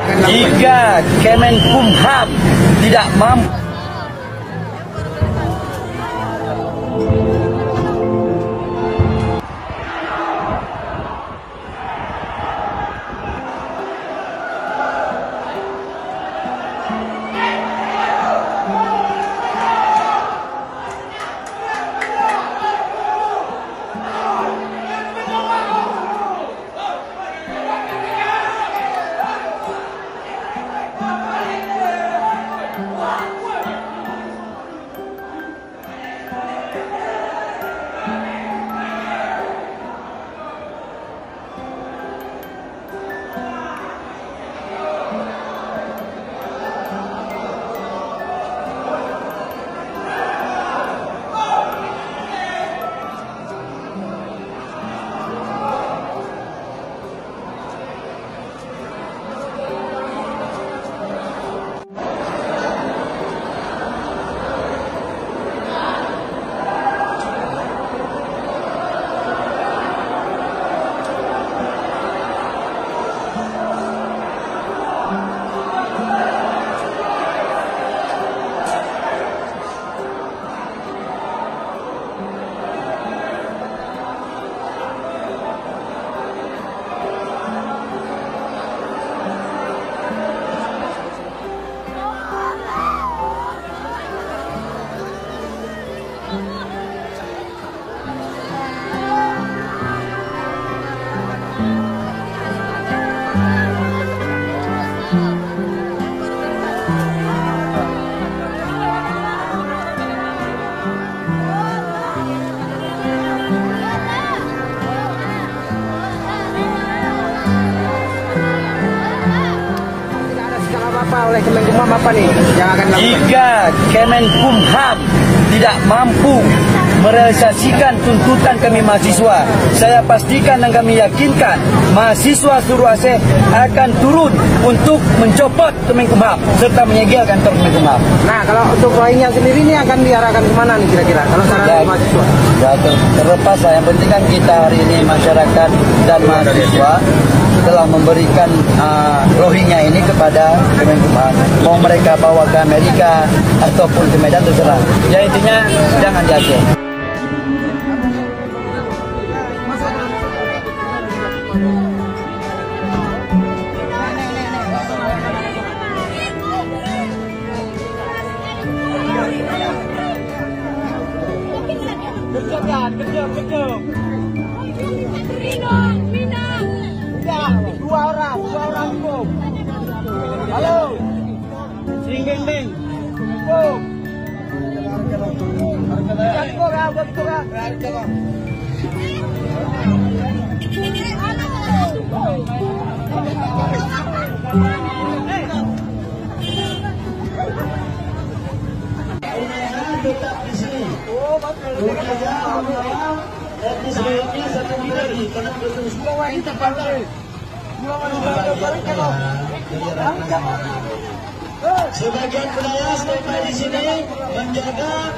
Jika Kemenkumham tidak mampu oleh Kemenkumham apa nih yang akan dilakukan? Jika Kemenkumham tidak mampu merealisasikan tuntutan kami mahasiswa, saya pastikan dan kami yakinkan mahasiswa seluruh Aceh akan turun untuk mencopot Kemenkumham serta menyegel kantor Kemenkumham. Nah, kalau untuk Rohingya sendiri ini akan diarahkan kemana nih kira-kira kalau saran mahasiswa? Ya, terlepas lah, yang penting kan kita hari ini masyarakat dan mahasiswa telah memberikan Rohingya ini kepada Kemenkumham. Mau mereka bawa ke Amerika ataupun ke Medan terserah. Ya intinya jangan di Aceh. Kerja. Dua orang cukup. Halo. Sing-ding. Cukup. Tetap di sini. Etnis Rohingya satu lagi karena sebagian budaya sampai di sini menjaga.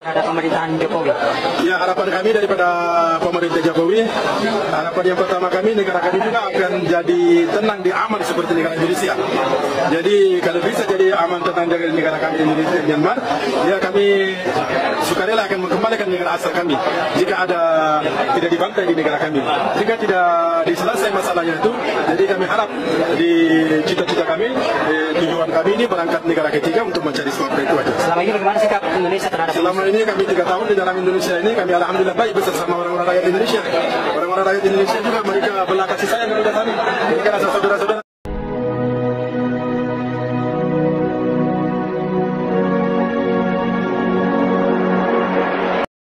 Ada pemerintahan Jokowi. Ya, harapan kami daripada pemerintah Jokowi, harapan yang pertama kami, negara kami juga akan jadi tenang di aman seperti negara Indonesia. Jadi kalau bisa jadi aman tenang dari negara kami Indonesia Myanmar, ya kami sukarela akan mengembalikan negara asal kami. Jika ada tidak dibantai di negara kami, jika tidak diselesaikan masalahnya itu, jadi kami harap di cita-cita kami, tujuan kami ini berangkat negara ketiga untuk mencari sesuatu itu aja. Selama ini bagaimana sikap Indonesia terhadap? Selama ini kami 3 tahun di dalam Indonesia ini, kami alhamdulillah baik bersama orang-orang rakyat Indonesia. Orang-orang rakyat Indonesia juga mereka belah kasih sayang kepada kami. Mereka rasa